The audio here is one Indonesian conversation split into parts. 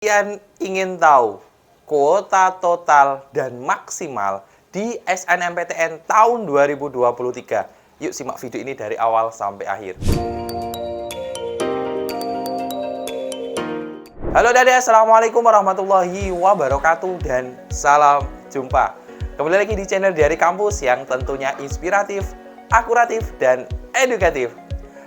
Kalian ingin tahu kuota total dan maksimal di SNMPTN tahun 2023? Yuk simak video ini dari awal sampai akhir. Halo adik, assalamualaikum warahmatullahi wabarakatuh dan salam jumpa. Kembali lagi di channel Diari Kampus yang tentunya inspiratif, akuratif, dan edukatif.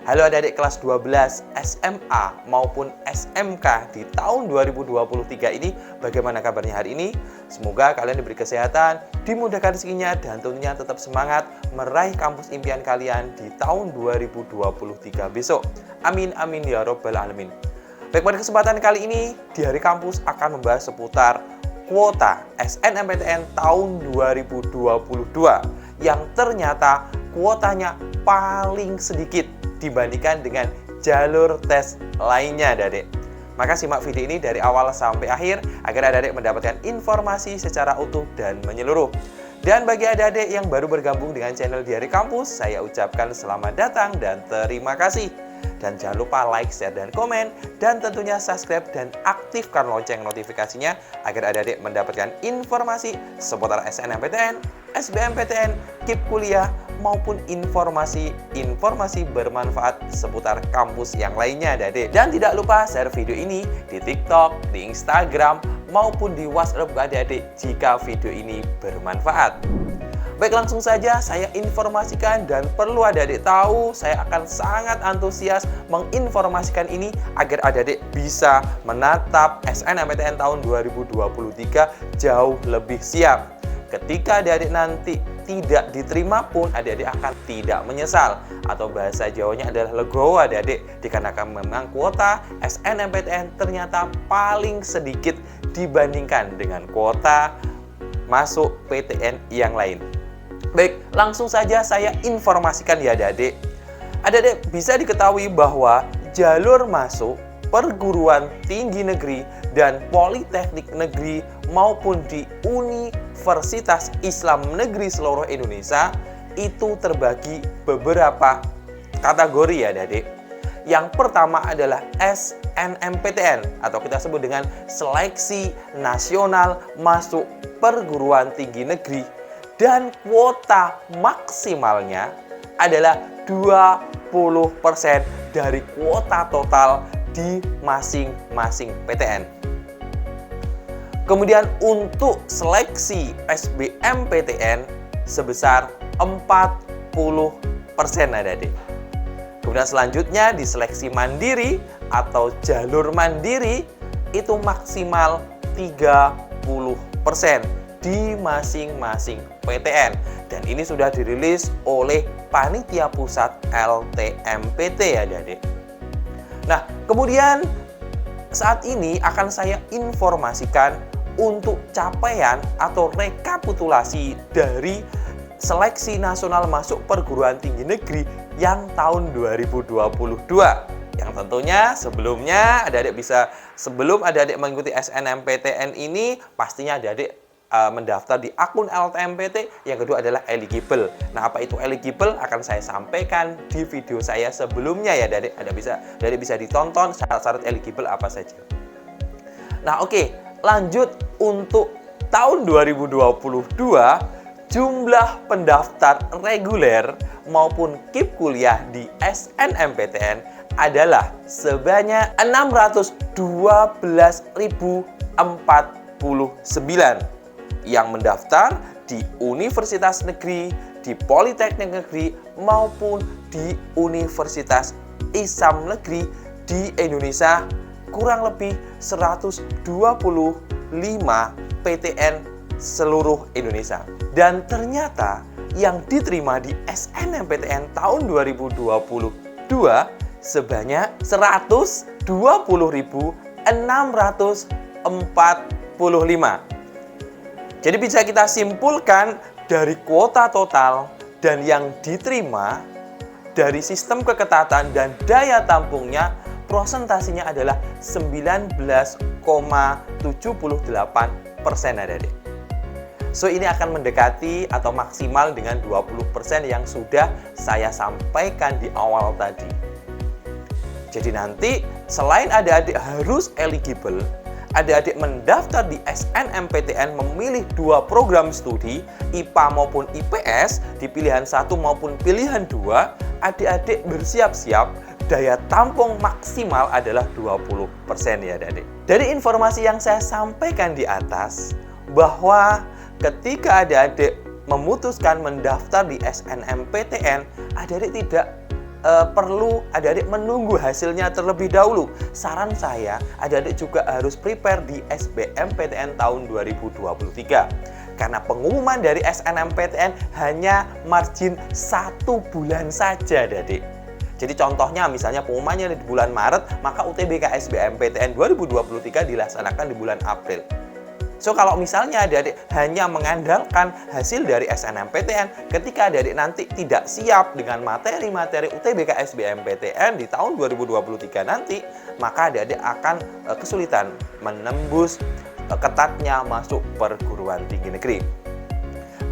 Halo adik-adik kelas 12 SMA maupun SMK di tahun 2023 ini, bagaimana kabarnya hari ini? Semoga kalian diberi kesehatan, dimudahkan rezekinya, dan tentunya tetap semangat meraih kampus impian kalian di tahun 2023 besok. Amin amin ya robbal alamin. Baik, pada kesempatan kali ini di Hari Kampus akan membahas seputar kuota SNMPTN tahun 2022 yang ternyata kuotanya paling sedikit dibandingkan dengan jalur tes lainnya, adik-adik. Maka simak video ini dari awal sampai akhir agar adik-adik mendapatkan informasi secara utuh dan menyeluruh. Dan bagi adik-adik yang baru bergabung dengan channel Diari Kampus, saya ucapkan selamat datang dan terima kasih. Dan jangan lupa like, share, dan komen, dan tentunya subscribe dan aktifkan lonceng notifikasinya agar adik-adik mendapatkan informasi seputar SNMPTN, SBMPTN, KIP kuliah, maupun informasi bermanfaat seputar kampus yang lainnya, adik-adik. Dan tidak lupa share video ini di TikTok, di Instagram, maupun di WhatsApp adik-adik jika video ini bermanfaat. Baik, langsung saja saya informasikan, dan perlu adik-adik tahu, saya akan sangat antusias menginformasikan ini agar adik-adik bisa menatap SNMPTN tahun 2023 jauh lebih siap. Ketika adik-adik nanti tidak diterima pun, adik-adik akan tidak menyesal. Atau bahasa Jawanya adalah legowo, adik-adik, dikarenakan memang kuota SNMPTN ternyata paling sedikit dibandingkan dengan kuota masuk PTN yang lain. Baik, langsung saja saya informasikan ya adik-adik. Adik-adik bisa diketahui bahwa jalur masuk perguruan tinggi negeri dan politeknik negeri maupun di Universitas Islam Negeri seluruh Indonesia itu terbagi beberapa kategori ya adik-adik. Yang pertama adalah SNMPTN atau kita sebut dengan Seleksi Nasional Masuk Perguruan Tinggi Negeri, dan kuota maksimalnya adalah 20% dari kuota total di masing-masing PTN. Kemudian untuk seleksi SBMPTN sebesar 40%, adik-adik. Kemudian selanjutnya di seleksi mandiri atau jalur mandiri itu maksimal 30% di masing-masing PTN, dan ini sudah dirilis oleh Panitia Pusat LTMPT ya adik-adik. Nah, kemudian saat ini akan saya informasikan untuk capaian atau rekapitulasi dari Seleksi Nasional Masuk Perguruan Tinggi Negeri yang tahun 2022. Yang tentunya sebelumnya sebelum adik-adik mengikuti SNMPTN ini, pastinya adik-adik mendaftar di akun LTMPT. Yang kedua adalah eligible. Nah, apa itu eligible akan saya sampaikan di video saya sebelumnya ya adik-adik. Adik bisa ditonton syarat-syarat eligible apa saja. Nah, oke, lanjut untuk tahun 2022, jumlah pendaftar reguler maupun KIP kuliah di SNMPTN adalah sebanyak 612.049 yang mendaftar di universitas negeri, di politeknik negeri, maupun di Universitas Islam Negeri di Indonesia, kurang lebih 125 PTN seluruh Indonesia. Dan ternyata yang diterima di SNMPTN tahun 2022 sebanyak 120.645. Jadi bisa kita simpulkan dari kuota total dan yang diterima dari sistem keketatan dan daya tampungnya, prosentasinya adalah 19,78% adik-adik. So, ini akan mendekati atau maksimal dengan 20% yang sudah saya sampaikan di awal tadi. Jadi nanti selain adik-adik harus eligible, adik-adik mendaftar di SNMPTN memilih 2 program studi, IPA maupun IPS, di pilihan 1 maupun pilihan 2, adik-adik bersiap-siap, daya tampung maksimal adalah 20% ya adik-adik. Dari informasi yang saya sampaikan di atas, bahwa ketika adik-adik memutuskan mendaftar di SNMPTN, adik-adik tidak perlu adik-adik menunggu hasilnya terlebih dahulu. Saran saya, adik-adik juga harus prepare di SBMPTN tahun 2023. Karena pengumuman dari SNMPTN hanya margin 1 bulan saja, adik-adik. Jadi contohnya misalnya pengumumannya di bulan Maret, maka UTBK SBMPTN 2023 dilaksanakan di bulan April. So, kalau misalnya adik-adik hanya mengandalkan hasil dari SNMPTN, ketika adik-adik nanti tidak siap dengan materi-materi UTBK SBMPTN di tahun 2023 nanti, maka adik-adik akan kesulitan menembus ketatnya masuk perguruan tinggi negeri.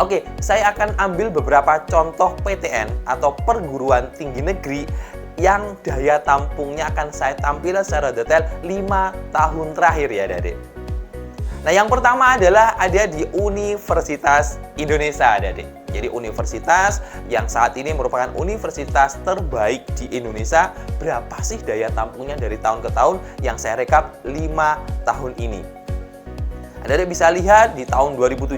Oke, saya akan ambil beberapa contoh PTN atau perguruan tinggi negeri yang daya tampungnya akan saya tampilkan secara detail 5 tahun terakhir ya adik-adik. Nah, yang pertama adalah ada di Universitas Indonesia, adik-adik. Jadi universitas yang saat ini merupakan universitas terbaik di Indonesia. Berapa sih daya tampungnya dari tahun ke tahun? Yang saya rekap 5 tahun ini. Adik-adik bisa lihat di tahun 2017,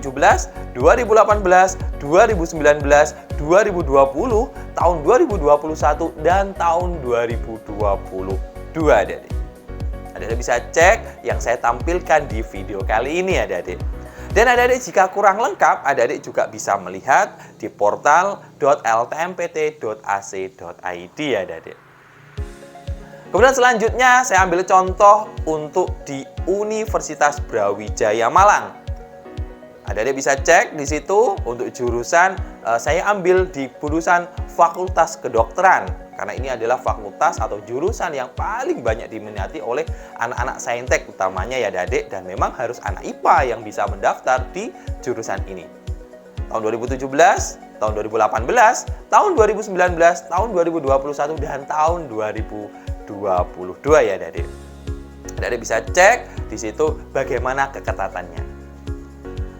2018, 2019, 2020, tahun 2021, dan tahun 2022, adik-adik. Adik-adik bisa cek yang saya tampilkan di video kali ini, adik-adik. Dan adik-adik jika kurang lengkap, adik-adik juga bisa melihat di portal.ltmpt.ac.id, adik-adik. Kemudian selanjutnya saya ambil contoh untuk di Universitas Brawijaya Malang. Adik-adik bisa cek di situ untuk jurusan, saya ambil di jurusan Fakultas Kedokteran. Karena ini adalah fakultas atau jurusan yang paling banyak diminati oleh anak-anak saintek utamanya ya adik-adik, dan memang harus anak IPA yang bisa mendaftar di jurusan ini. Tahun 2017, tahun 2018, tahun 2019, tahun 2021, dan tahun 2022 ya adik-adik. Adik-adik bisa cek di situ bagaimana keketatannya.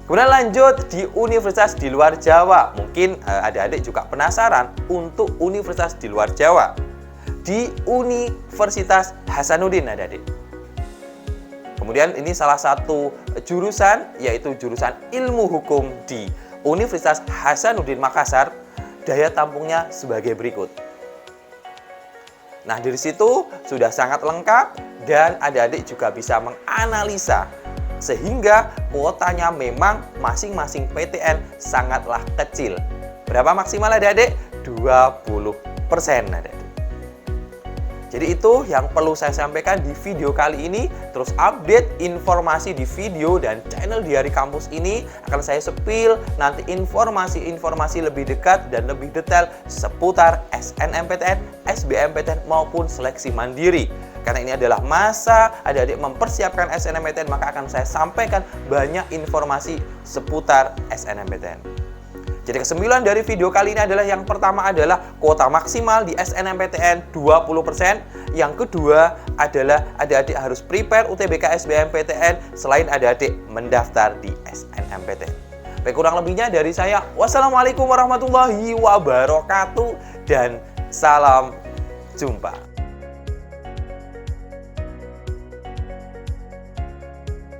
Kemudian lanjut di universitas di luar Jawa. Mungkin adik-adik juga penasaran untuk universitas di luar Jawa. Di Universitas Hasanuddin, adik-adik. Kemudian ini salah satu jurusan, yaitu jurusan ilmu hukum di Universitas Hasanuddin Makassar. Daya tampungnya sebagai berikut. Nah, dari situ sudah sangat lengkap dan adik-adik juga bisa menganalisa sehingga kuotanya memang masing-masing PTN sangatlah kecil. Berapa maksimal adik-adik? 20%, adik-adik. Jadi itu yang perlu saya sampaikan di video kali ini. Terus update informasi di video dan channel Diari Kampus ini akan saya spill nanti informasi-informasi lebih dekat dan lebih detail seputar SNMPTN, SBMPTN maupun seleksi mandiri. Karena ini adalah masa adik-adik mempersiapkan SNMPTN, maka akan saya sampaikan banyak informasi seputar SNMPTN. Jadi kesimpulan dari video kali ini adalah yang pertama adalah kuota maksimal di SNMPTN 20%. Yang kedua adalah adik-adik harus prepare UTBK SBMPTN selain adik-adik mendaftar di SNMPTN. Baik, kurang lebihnya dari saya. Wassalamualaikum warahmatullahi wabarakatuh dan salam jumpa.